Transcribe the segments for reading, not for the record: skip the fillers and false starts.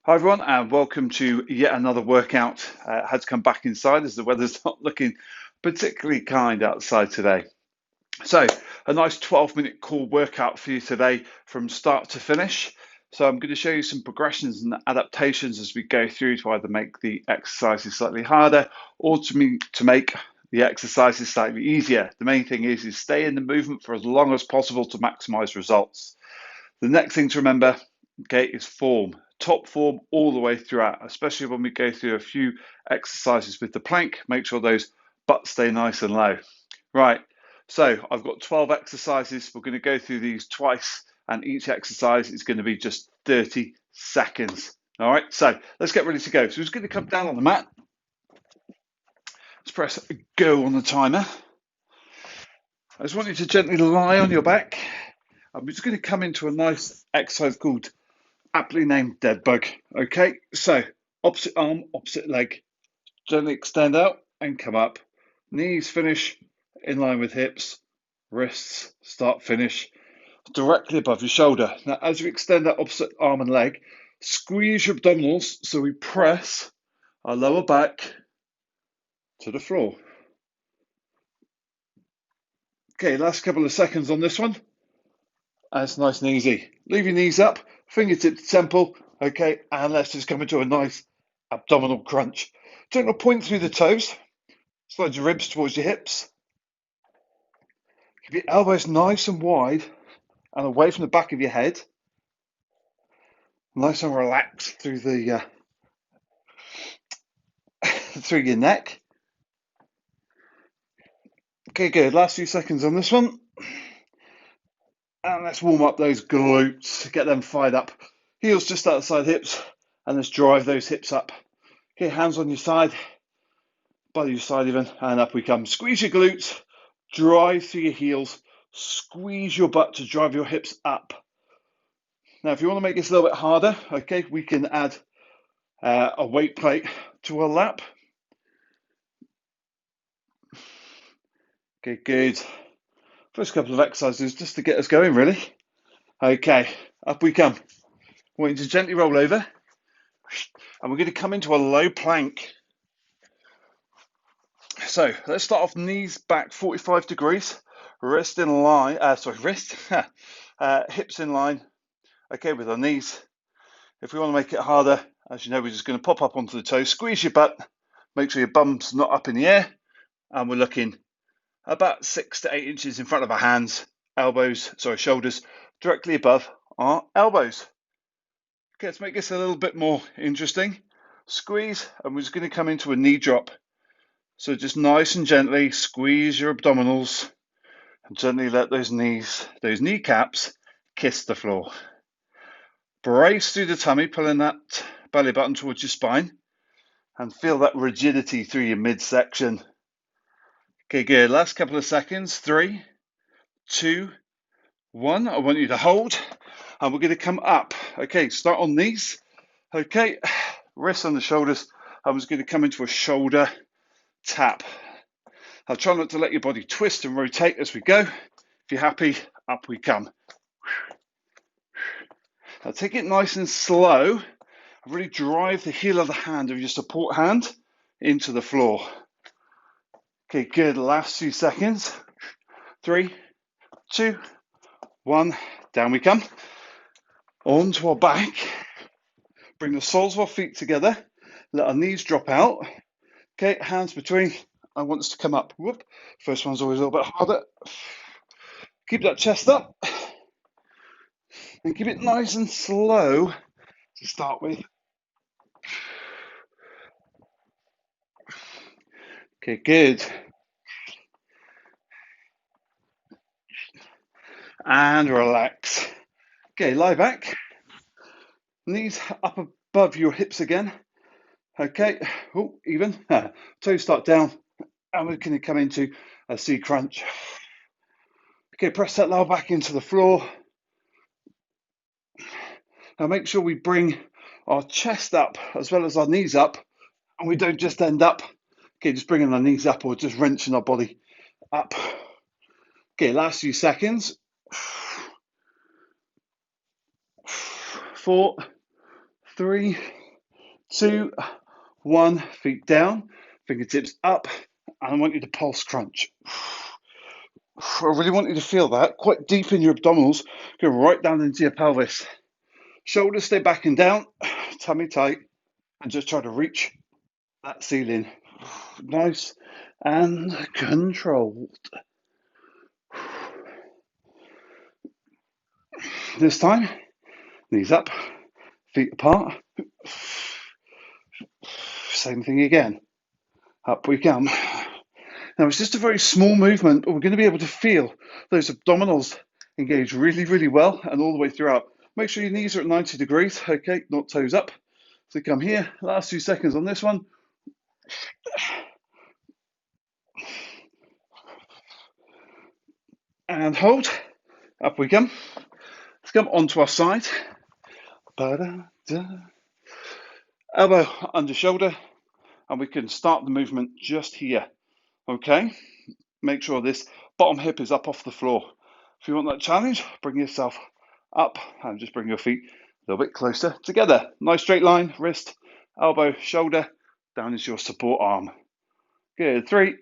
Hi everyone, and welcome to yet another workout. Had to come back inside as the weather's not looking particularly kind outside today. So, a nice 12-minute core workout for you today from start to finish. So, I'm going to show you some progressions and adaptations as we go through to either make the exercises slightly harder or to make the exercises slightly easier. The main thing is stay in the movement for as long as possible to maximize results. The next thing to remember, okay, is form. Top form all the way throughout, especially when we go through a few exercises with the plank. Make sure those butts stay nice and low. Right, so I've got 12 exercises. We're going to go through these twice, and each exercise is going to be just 30 seconds. All right, so let's get ready to go. So we're just going to come down on the mat. Let's press go on the timer. I just want you to gently lie on your back. I'm just going to come into a nice exercise called aptly named dead bug. Okay, so opposite arm, opposite leg. Gently extend out and come up. Knees finish in line with hips. Wrists start finish directly above your shoulder. Now, as you extend that opposite arm and leg, squeeze your abdominals so we press our lower back to the floor. Okay, last couple of seconds on this one. That's nice and easy. Leave your knees up, fingertips to temple, okay, and let's just come into a nice abdominal crunch. Gentle point through the toes, slide your ribs towards your hips. Keep your elbows nice and wide and away from the back of your head. Nice and relaxed through the through your neck. Okay, good. Last few seconds on this one. And let's warm up those glutes, get them fired up. Heels just outside hips, and let's drive those hips up. Okay, hands on your side, by your side even, and up we come. Squeeze your glutes, drive through your heels, squeeze your butt to drive your hips up. Now, if you want to make this a little bit harder, okay, we can add a weight plate to a lap. Okay, good. First couple of exercises just to get us going, really. Okay, up we come. We're going to gently roll over, and we're going to come into a low plank. So let's start off knees back 45 degrees, wrist in line, hips in line, okay, with our knees. If we want to make it harder, as you know, we're just going to pop up onto the toes, squeeze your butt, make sure your bum's not up in the air, and we're looking about 6 to 8 inches in front of our hands, shoulders directly above our elbows. Okay, let's make this a little bit more interesting. Squeeze, and we're just going to come into a knee drop. So just nice and gently squeeze your abdominals and gently let those kneecaps kiss the floor. Brace through the tummy, pulling that belly button towards your spine and feel that rigidity through your midsection. Okay, good. Last couple of seconds. 3, 2, 1. I want you to hold and we're going to come up. Okay, start on knees. Okay, wrists on the shoulders. I'm just going to come into a shoulder tap. I'll try not to let your body twist and rotate as we go. If you're happy, up we come. Now take it nice and slow. Really drive the heel of the hand of your support hand into the floor. Okay, good. Last few seconds. 3, 2, 1. Down we come. Onto our back. Bring the soles of our feet together. Let our knees drop out. Okay, hands between. I want us to come up. Whoop. First one's always a little bit harder. Keep that chest up. And keep it nice and slow to start with. Okay, good. And relax. Okay, lie back. Knees up above your hips again. Okay, oh, even. Toes start down. And we're going to come into a C crunch. Okay, press that lower back into the floor. Now make sure we bring our chest up as well as our knees up. And we don't just end up, okay, just bringing our knees up or just wrenching our body up. Okay, last few seconds. 4, 3, 2, 1. Feet down, fingertips up, and I want you to pulse crunch. I really want you to feel that quite deep in your abdominals, go right down into your pelvis. Shoulders stay back and down, tummy tight, and just try to reach that ceiling. Nice and controlled. This time, knees up, feet apart. Same thing again. Up we come. Now it's just a very small movement, but we're going to be able to feel those abdominals engage really, really well and all the way throughout. Make sure your knees are at 90 degrees, okay, not toes up. So come here, last few seconds on this one. And hold. Up we come. Let's come onto our side. Ba-da-da. Elbow under shoulder, and we can start the movement just here. Okay, make sure this bottom hip is up off the floor. If you want that challenge, bring yourself up and just bring your feet a little bit closer together. Nice straight line, wrist, elbow, shoulder, down is your support arm. Good, 3,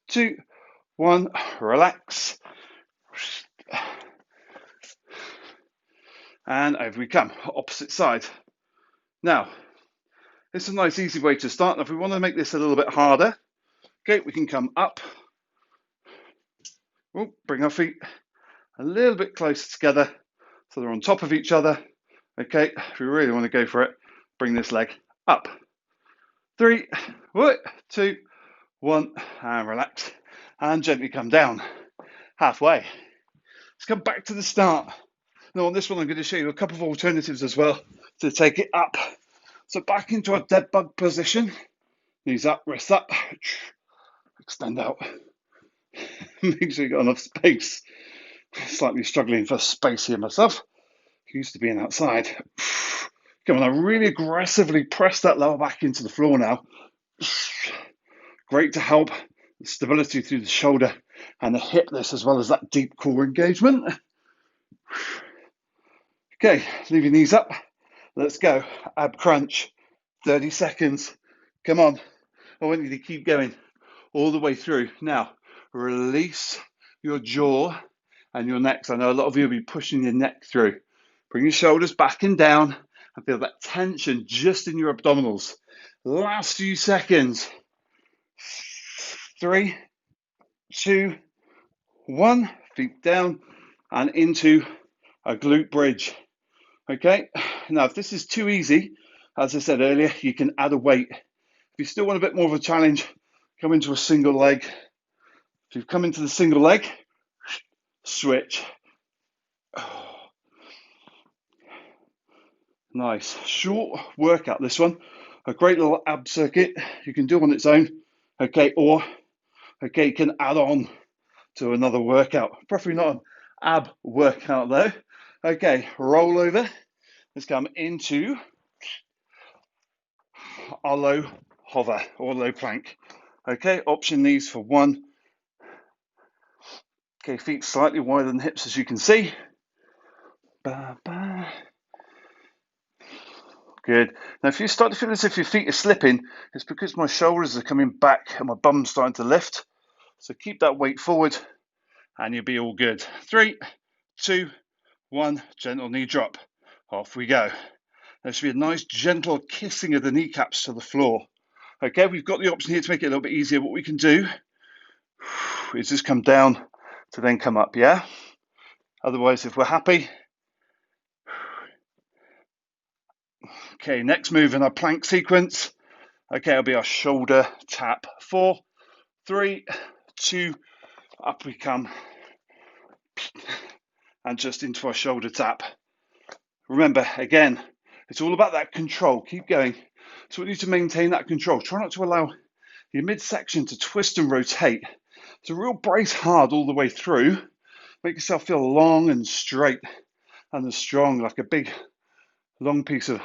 2, 1, relax. And over we come, opposite side. Now, it's a nice easy way to start. Now, if we want to make this a little bit harder, okay, we can come up. Bring our feet a little bit closer together so they're on top of each other. Okay, if we really want to go for it, bring this leg up. 3, 2, 1, and relax. And gently come down, halfway. Let's come back to the start. Now on this one, I'm going to show you a couple of alternatives as well to take it up. So back into our dead bug position. Knees up, wrists up. Extend out. Make sure you've got enough space. Slightly struggling for space here myself. Used to being outside. Come on, I really aggressively press that lower back into the floor now. Great to help the stability through the shoulder and the hip, this as well as that deep core engagement. Okay, leave your knees up. Let's go. Ab crunch. 30 seconds. Come on. I want you to keep going all the way through. Now, release your jaw and your neck. I know a lot of you will be pushing your neck through. Bring your shoulders back and down and feel that tension just in your abdominals. Last few seconds. 3, 2, 1. Feet down and into a glute bridge. Okay, now if this is too easy, as I said earlier, you can add a weight. If you still want a bit more of a challenge, come into a single leg. If you've come into the single leg, switch. Nice, short workout this one. A great little ab circuit you can do on its own. Okay, or okay, you can add on to another workout. Preferably not an ab workout though. Okay, roll over. Let's come into our low hover or low plank. Okay, option these for 1. Okay, feet slightly wider than hips as you can see. Good. Now if you start to feel as if your feet are slipping, it's because my shoulders are coming back and my bum's starting to lift. So keep that weight forward and you'll be all good. 3, 2, 1, gentle knee drop. Off we go. There should be a nice gentle kissing of the kneecaps to the floor. Okay, we've got the option here to make it a little bit easier. What we can do is just come down to then come up, yeah? Otherwise, if we're happy. Okay, next move in our plank sequence. Okay, it'll be our shoulder tap. 4, 3, 2, up we come. And just into our shoulder tap. Remember, again, it's all about that control. Keep going. So we need to maintain that control. Try not to allow your midsection to twist and rotate. So real brace hard all the way through. Make yourself feel long and straight and strong, like a big, long piece of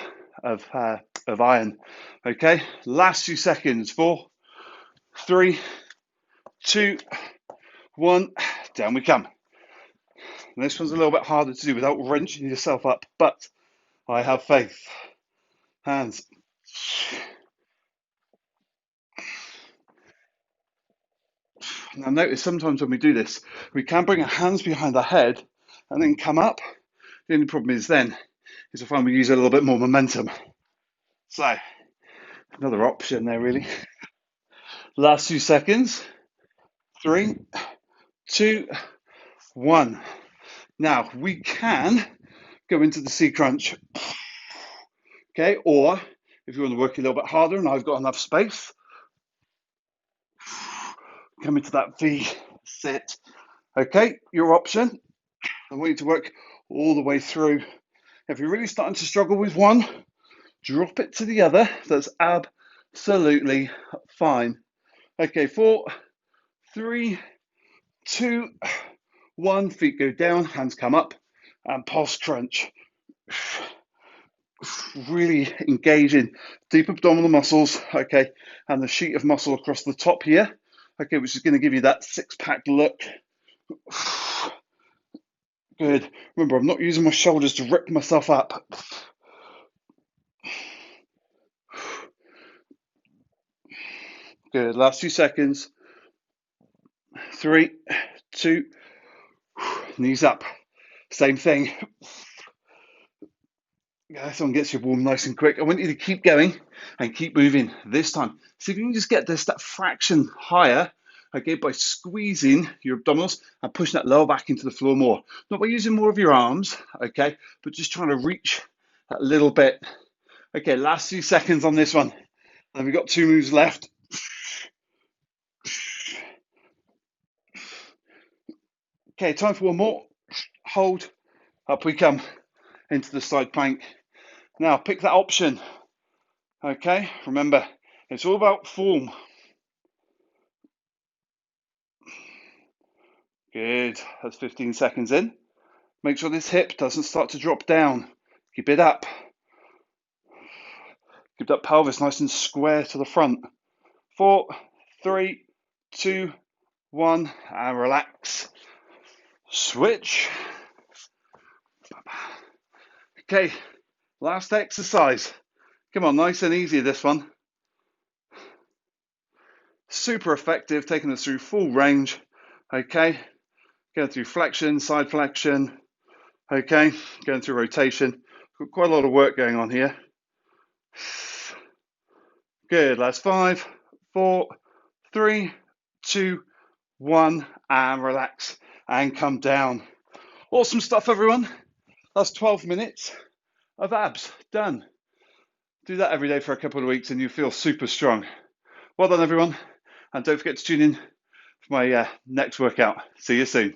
iron. Okay, last few seconds. 4, 3, 2, 1. Down we come. And this one's a little bit harder to do without wrenching yourself up, but I have faith. hands. Now notice sometimes when we do this, we can bring our hands behind our head and then come up. The only problem is then is I find we use a little bit more momentum. So another option there really. Last few seconds. 3, 2, 1. Now we can go into the C crunch. Okay, or if you want to work a little bit harder and I've got enough space, come into that V sit. Okay, your option. I want you to work all the way through. If you're really starting to struggle with one, drop it to the other. That's absolutely fine. Okay, 4, 3, 2, 1. Feet go down, hands come up, and pulse crunch. Really engaging deep abdominal muscles, okay, and the sheet of muscle across the top here, okay, which is going to give you that six-pack look. Good. Remember, I'm not using my shoulders to rip myself up. Good. Last few seconds. 3, 2, knees up. Same thing. This one gets you warm nice and quick. I want you to keep going and keep moving this time. See if you can just get this that fraction higher, okay, by squeezing your abdominals and pushing that lower back into the floor more. Not by using more of your arms, okay, but just trying to reach that little bit. Okay, last few seconds on this one. And we've got 2 moves left. Okay, time for one more. Hold. Up we come into the side plank. Now pick that option. Okay, remember, it's all about form. Good, that's 15 seconds in. Make sure this hip doesn't start to drop down. Keep it up. Keep that pelvis nice and square to the front. 4, 3, 2, 1, and relax. Switch. Okay, last exercise. Come on, nice and easy this one. Super effective, taking us through full range. Okay, going through flexion, side flexion. Okay, going through rotation. Got quite a lot of work going on here. Good, last 5, 4, 3, 2, 1, and relax and come down. Awesome stuff, everyone. That's 12 minutes of abs done. Do that every day for a couple of weeks and you feel super strong. Well done, everyone. And don't forget to tune in for my next workout. See you soon.